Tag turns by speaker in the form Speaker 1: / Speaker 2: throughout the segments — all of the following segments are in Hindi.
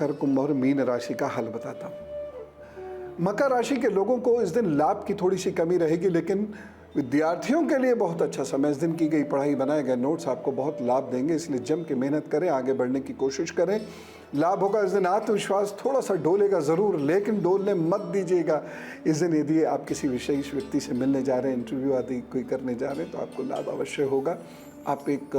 Speaker 1: मकर, कुंभ और मीन राशि का हाल बताता हूँ। मकर राशि के लोगों को इस दिन लाभ की थोड़ी सी कमी रहेगी, लेकिन विद्यार्थियों के लिए बहुत अच्छा समय। इस दिन की गई पढ़ाई, बनाए गए नोट्स आपको बहुत लाभ देंगे, इसलिए जम के मेहनत करें, आगे बढ़ने की कोशिश करें, लाभ होगा। इस दिन आत्मविश्वास थोड़ा सा डोलेगा ज़रूर, लेकिन डोलने मत दीजिएगा। इस दिन यदि आप किसी विशेष व्यक्ति से मिलने जा रहे हैं, इंटरव्यू आदि कोई करने जा रहे हैं, तो आपको लाभ अवश्य होगा। आप एक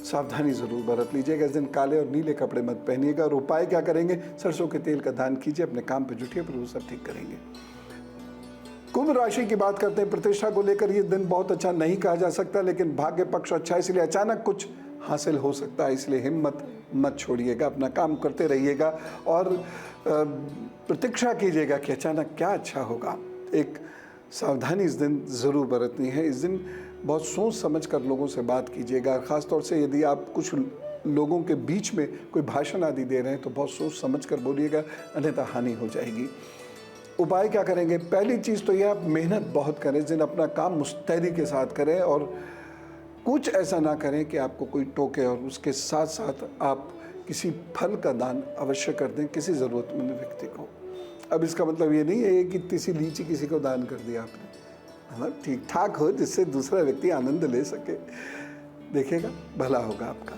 Speaker 1: सावधानी ज़रूर बरत लीजिएगा। इस दिन काले और नीले कपड़े मत पहनिएगा। और उपाय क्या करेंगे? सरसों के तेल का दान कीजिए, अपने काम पर जुटिए, पर वो सब ठीक करेंगे। कुंभ राशि की बात करते हैं। प्रतिष्ठा को लेकर ये दिन बहुत अच्छा नहीं कहा जा सकता, लेकिन भाग्य पक्ष अच्छा है, इसलिए अचानक कुछ हासिल हो सकता है। इसलिए हिम्मत मत छोड़िएगा, अपना काम करते रहिएगा और प्रतीक्षा कीजिएगा कि अचानक क्या अच्छा होगा। एक सावधानी इस दिन ज़रूर बरतनी है। इस दिन बहुत सोच समझ कर लोगों से बात कीजिएगा। ख़ासतौर से यदि आप कुछ लोगों के बीच में कोई भाषण आदि दे रहे हैं तो बहुत सोच समझ कर बोलिएगा, अन्यथा हानि हो जाएगी। उपाय क्या करेंगे? पहली चीज़ तो यह, आप मेहनत बहुत करें। इस दिन अपना काम मुस्तैदी के साथ करें और कुछ ऐसा ना करें कि आपको कोई टोके, और उसके साथ साथ आप किसी फल का दान अवश्य कर दें किसी ज़रूरतमंद व्यक्ति को। अब इसका मतलब ये नहीं है कि किसी लीची किसी को दान कर दिया आपने, मतलब ठीक ठाक हो जिससे दूसरा व्यक्ति आनंद ले सके। देखिएगा, भला होगा आपका।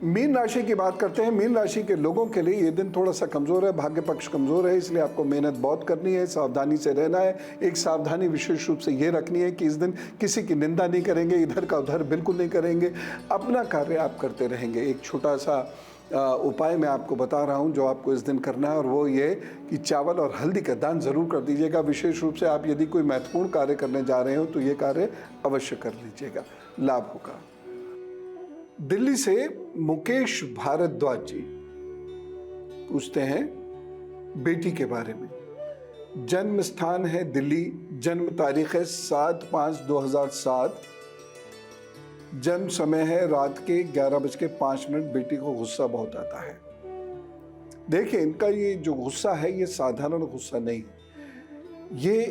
Speaker 1: मीन राशि की बात करते हैं। मीन राशि के लोगों के लिए ये दिन थोड़ा सा कमज़ोर है, भाग्य पक्ष कमज़ोर है, इसलिए आपको मेहनत बहुत करनी है, सावधानी से रहना है। एक सावधानी विशेष रूप से ये रखनी है कि इस दिन किसी की निंदा नहीं करेंगे, इधर का उधर बिल्कुल नहीं करेंगे, अपना कार्य आप करते रहेंगे। एक छोटा सा उपाय मैं आपको बता रहा हूँ जो आपको इस दिन करना है, और वो ये कि चावल और हल्दी का दान ज़रूर कर दीजिएगा। विशेष रूप से आप यदि कोई महत्वपूर्ण कार्य करने जा रहे हो तो ये कार्य अवश्य कर लीजिएगा, लाभ होगा। दिल्ली से मुकेश भारद्वाज जी पूछते हैं बेटी के बारे में। जन्म स्थान है दिल्ली, जन्म तारीख है 7/5/2007, जन्म समय है रात के 11:05। बेटी को गुस्सा बहुत आता है। देखिए, इनका ये जो गुस्सा है ये साधारण गुस्सा नहीं है, ये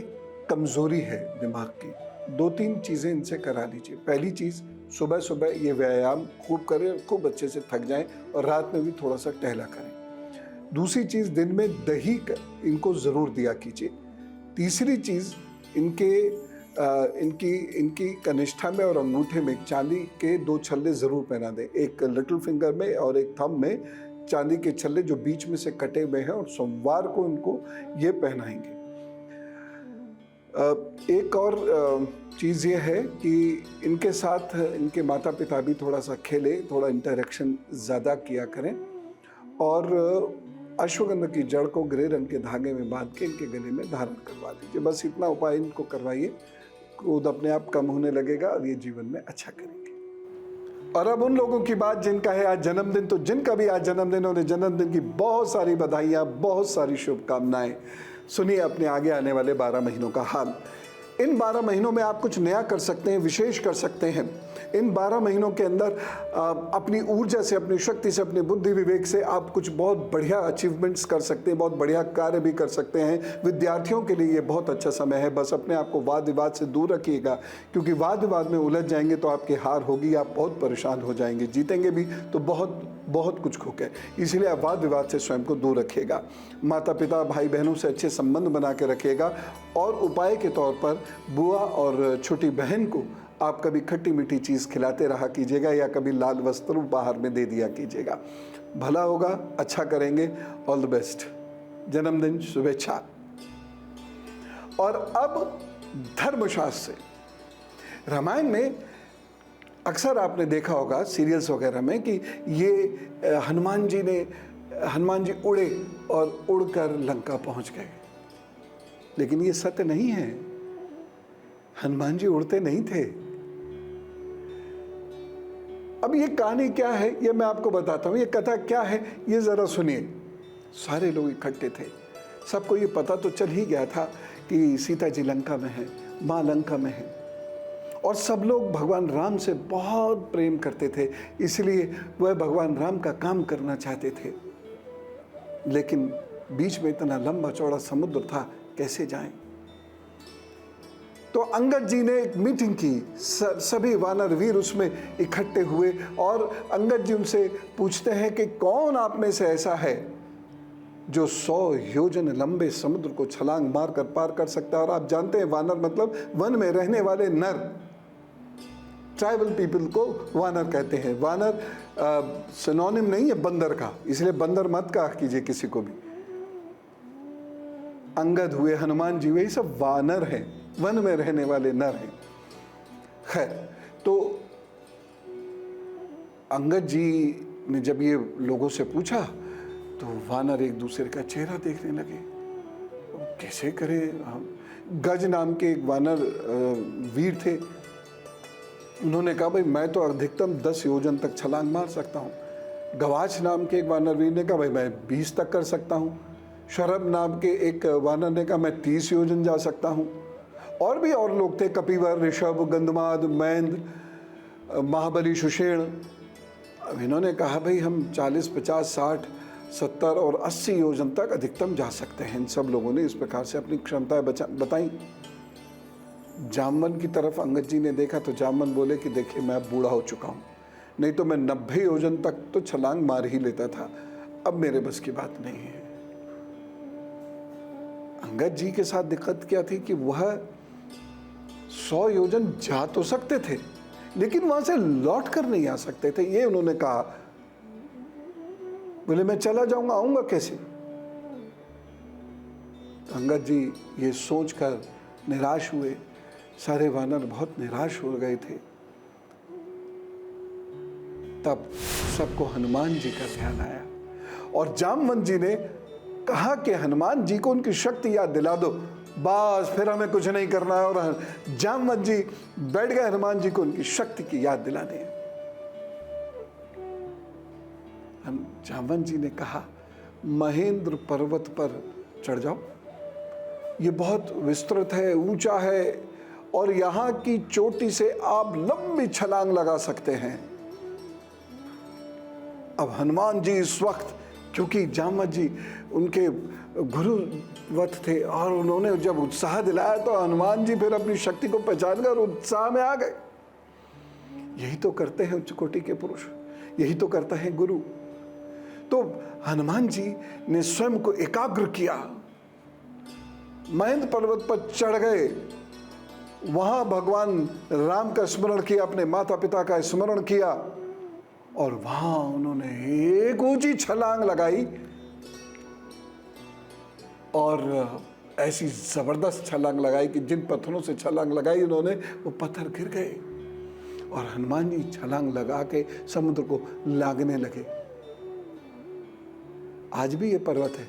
Speaker 1: कमजोरी है दिमाग की। 2-3 चीजें इनसे करा लीजिए। पहली चीज, सुबह सुबह ये व्यायाम खूब करें, खूब अच्छे से थक जाएं, और रात में भी थोड़ा सा टहला करें। दूसरी चीज, दिन में दही इनको जरूर दिया कीजिए। तीसरी चीज, इनकी कनिष्ठा में और अंगूठे में चांदी के 2 छल्ले जरूर पहना दें, एक लिटिल फिंगर में और एक थंब में चांदी के छल्ले जो बीच में से कटे हुए हैं, और सोमवार को इनको ये पहनाएंगे। एक और चीज़ ये है कि इनके साथ इनके माता पिता भी थोड़ा सा खेले, थोड़ा इंटरेक्शन ज़्यादा किया करें, और अश्वगंधा की जड़ को ग्रे रंग के धागे में बांध के इनके गले में धारण करवा दीजिए। बस इतना उपाय इनको करवाइए, क्रोध अपने आप कम होने लगेगा और ये जीवन में अच्छा करेंगे। और अब उन लोगों की बात जिनका है आज जन्मदिन, तो जिनका भी आज जन्मदिन, उन्हें जन्मदिन की बहुत सारी बधाइयाँ, बहुत सारी शुभकामनाएं। सुनिए अपने आगे आने वाले 12 महीनों का हाल। इन 12 महीनों में आप कुछ नया कर सकते हैं, विशेष कर सकते हैं। इन 12 महीनों के अंदर अपनी ऊर्जा से, अपनी शक्ति से, अपने बुद्धि विवेक से आप कुछ बहुत बढ़िया अचीवमेंट्स कर सकते हैं, बहुत बढ़िया कार्य भी कर सकते हैं। विद्यार्थियों के लिए ये बहुत अच्छा समय है। बस अपने आप को वाद विवाद से दूर रखिएगा, क्योंकि वाद विवाद में उलझ जाएंगे तो आपकी हार होगी, आप बहुत परेशान हो जाएंगे। जीतेंगे भी तो बहुत कुछ खो के, इसलिए आप वाद विवाद से स्वयं को दूर रखिएगा। माता पिता, भाई बहनों से अच्छे संबंध बना के रखिएगा। और उपाय के तौर पर बुआ और छोटी बहन को आप कभी खट्टी मीठी चीज़ खिलाते रहा कीजिएगा, या कभी लाल वस्त्र उपहार में दे दिया कीजिएगा। भला होगा, अच्छा करेंगे। ऑल द बेस्ट, जन्मदिन शुभेच्छा। और अब धर्मशास्त्र से, रामायण में अक्सर आपने देखा होगा सीरियल्स वगैरह में कि ये हनुमान जी उड़े और उड़कर लंका पहुंच गए, लेकिन ये सत्य नहीं है। हनुमान जी उड़ते नहीं थे। अब ये कहानी क्या है ये मैं आपको बताता हूं। ये कथा क्या है ये जरा सुनिए। सारे लोग इकट्ठे थे, सबको ये पता तो चल ही गया था कि सीता जी लंका में है, मां लंका में है, और सब लोग भगवान राम से बहुत प्रेम करते थे, इसलिए वह भगवान राम का काम करना चाहते थे। लेकिन बीच में इतना लंबा चौड़ा समुद्र था, कैसे जाएं? तो अंगद जी ने एक मीटिंग की, सभी वानर वीर उसमें इकट्ठे हुए और अंगद जी उनसे पूछते हैं कि कौन आप में से ऐसा है जो 100 योजन लंबे समुद्र को छलांग मारकर पार कर सकता है। और आप जानते हैं वानर मतलब वन में रहने वाले नर, ट्राइबल पीपल को वानर कहते हैं। वानर सिनोनिम नहीं है बंदर का, इसलिए बंदर मत कहा कीजिए किसी को भी। अंगद हुए, हनुमान जी हुए, ये सब वानर हैं, वन में रहने वाले नर हैं। खैर, तो अंगद जी ने जब ये लोगों से पूछा तो वानर एक दूसरे का चेहरा देखने लगे, कैसे करे। गज नाम के एक वानर वीर थे, उन्होंने कहा भाई मैं तो अधिकतम 10 योजन तक छलांग मार सकता हूँ। गवाच नाम के एक वानर वीर ने कहा भाई मैं 20 तक कर सकता हूँ। शरभ नाम के एक वानर ने कहा मैं 30 योजन जा सकता हूँ। और भी और लोग थे, कपिवर, ऋषभ, गंधमाद, मैंद, महाबली, सुषेण। अब इन्होंने कहा भाई हम 40, 50, 60, 70 और 80 योजन तक अधिकतम जा सकते हैं। इन सब लोगों ने इस प्रकार से अपनी क्षमताएं बताई। जामवन की तरफ अंगद जी ने देखा तो जामवन बोले कि देखिए मैं बूढ़ा हो चुका हूँ, नहीं तो मैं 90 योजन तक तो छलांग मार ही लेता था, अब मेरे बस की बात नहीं है। अंगद जी के साथ दिक्कत क्या थी कि वह 100 योजन जा तो सकते थे लेकिन वहां से लौट कर नहीं आ सकते थे। ये उन्होंने कहा, बोले मैं चला जाऊंगा, आऊंगा कैसे। तो अंगद जी ये सोचकर निराश हुए, सारे वानर बहुत निराश हो गए थे। तब सबको हनुमान जी का ध्यान आया और जामवंत जी ने कहा कि हनुमान जी को उनकी शक्ति याद दिला दो, बस फिर हमें कुछ नहीं करना है। और जामवंत जी बैठ गए हनुमान जी को उनकी शक्ति की याद दिलाने। जामवंत जी ने कहा महेंद्र पर्वत पर चढ़ जाओ, ये बहुत विस्तृत है, ऊंचा है और यहाँ की चोटी से आप लंबी छलांग लगा सकते हैं। अब हनुमान जी इस वक्त, क्योंकि जामवंत जी उनके गुरुवत थे और उन्होंने जब उत्साह दिलाया तो हनुमान जी फिर अपनी शक्ति को पहचान कर उत्साह में आ गए। यही तो करते हैं उच्च कोटि के पुरुष, यही तो करता है गुरु। तो हनुमान जी ने स्वयं को एकाग्र किया, महेंद्र पर्वत पर चढ़ गए, वहां भगवान राम का स्मरण किया, अपने माता पिता का स्मरण किया और वहां उन्होंने एक ऊंची छलांग लगाई और ऐसी जबरदस्त छलांग लगाई कि जिन पत्थरों से छलांग लगाई उन्होंने, वो पत्थर गिर गए और हनुमान जी छलांग लगा के समुद्र को लागने लगे। आज भी ये पर्वत है,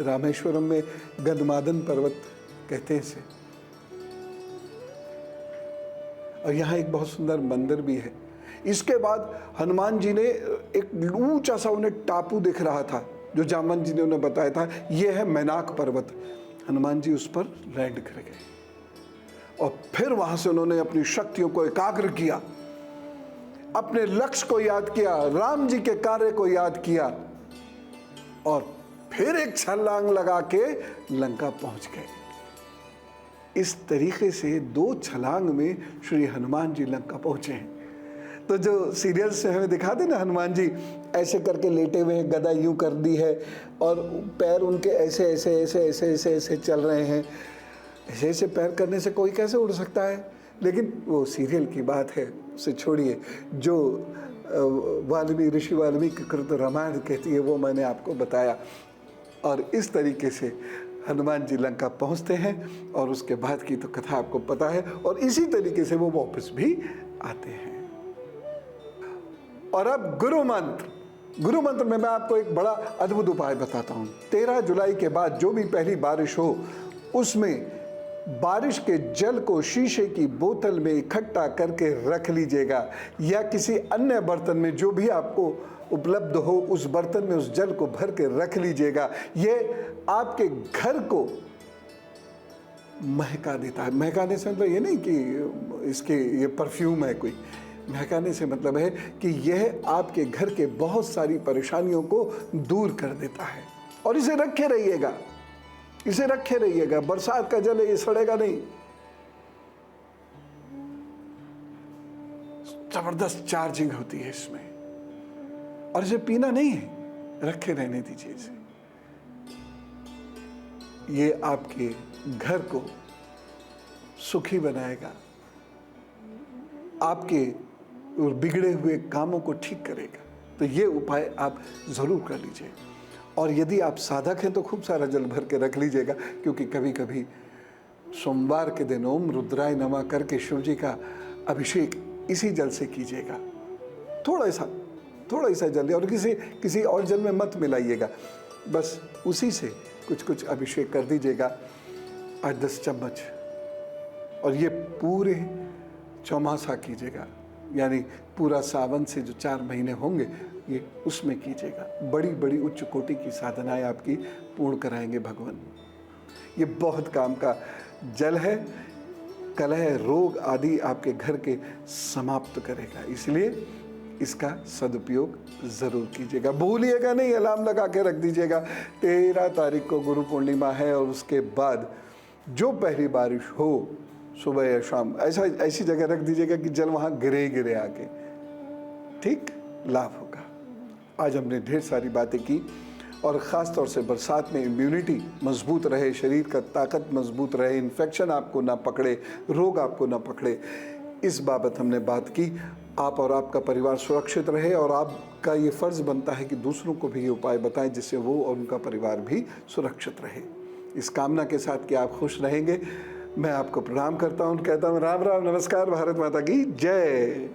Speaker 1: रामेश्वरम में गंधमादन पर्वत कहते हैं इसे। और यहाँ एक बहुत सुंदर मंदिर भी है। इसके बाद हनुमान जी ने एक ऊंचा सा उन्हें टापू दिख रहा था जो जामवंत जी ने उन्हें बताया था, यह है मैनाक पर्वत। हनुमान जी उस पर लैंड कर गए और फिर वहां से उन्होंने अपनी शक्तियों को एकाग्र किया, अपने लक्ष्य को याद किया, राम जी के कार्य को याद किया और फिर एक छलांग लगा के लंका पहुंच गए। इस तरीके से 2 छलांग में श्री हनुमान जी लंका पहुंचे हैं। तो जो सीरियल से हमें दिखाते ना, हनुमान जी ऐसे करके लेटे हुए हैं, गदा यूं कर दी है और पैर उनके ऐसे ऐसे ऐसे ऐसे ऐसे ऐसे चल रहे हैं। ऐसे ऐसे पैर करने से कोई कैसे उड़ सकता है, लेकिन वो सीरियल की बात है, उसे छोड़िए। जो वाल्मीकि, ऋषि वाल्मीकि कृत रामायण कहती है वो मैंने आपको बताया। और इस तरीके से हनुमान जी लंका पहुंचते हैं और उसके बाद की तो कथा आपको पता है और इसी तरीके से वो वापस भी आते हैं। और अब गुरु मंत्र में मैं आपको एक बड़ा अद्भुत उपाय बताता हूं। 13 जुलाई के बाद जो भी पहली बारिश हो उसमें बारिश के जल को शीशे की बोतल में इकट्ठा करके रख लीजिएगा या किसी अन्य बर्तन में जो भी आपको उपलब्ध हो उस बर्तन में उस जल को भर के रख लीजिएगा। ये आपके घर को महका देता है। महकाने से मतलब ये नहीं कि इसके ये परफ्यूम है कोई, महकाने से मतलब है कि यह आपके घर के बहुत सारी परेशानियों को दूर कर देता है। और इसे रखे रहिएगा, इसे रखे रहिएगा। बरसात का जल है, ये सड़ेगा नहीं। ज़बरदस्त चार्जिंग होती है इसमें। और इसे पीना नहीं है, रखे रहने दीजिए इसे। ये आपके घर को सुखी बनाएगा, आपके बिगड़े हुए कामों को ठीक करेगा। तो ये उपाय आप ज़रूर कर लीजिए। और यदि आप साधक हैं तो खूब सारा जल भर के रख लीजिएगा, क्योंकि कभी कभी सोमवार के दिन ओम रुद्राय नमः करके शिव जी का अभिषेक इसी जल से कीजिएगा। थोड़ा सा जल, और किसी और जल में मत मिलाइएगा, बस उसी से कुछ अभिषेक कर दीजिएगा, 8-10 चम्मच। और ये पूरे चौमासा कीजिएगा, यानी पूरा सावन से जो 4 महीने होंगे ये उसमें कीजिएगा। बड़ी उच्च कोटि की साधनाएं आपकी पूर्ण कराएंगे भगवान। ये बहुत काम का जल है, कलह रोग आदि आपके घर के समाप्त करेगा, इसलिए इसका सदुपयोग ज़रूर कीजिएगा। भूलिएगा नहीं, अलार्म लगा के रख दीजिएगा। 13 तारीख को गुरु पूर्णिमा है, और उसके बाद जो पहली बारिश हो सुबह या शाम, ऐसी जगह रख दीजिएगा कि जल वहाँ गिरे आके, ठीक लाभ होगा। आज हमने ढेर सारी बातें की, और ख़ास तौर से बरसात में इम्यूनिटी मजबूत रहे, शरीर का ताकत मजबूत रहे, इन्फेक्शन आपको ना पकड़े, रोग आपको ना पकड़े, इस बाबत हमने बात की। आप और आपका परिवार सुरक्षित रहे, और आपका ये फ़र्ज़ बनता है कि दूसरों को भी ये उपाय बताएं, जिससे वो और उनका परिवार भी सुरक्षित रहे। इस कामना के साथ कि आप खुश रहेंगे, मैं आपको प्रणाम करता हूँ, कहता हूँ राम राम, नमस्कार, भारत माता की जय।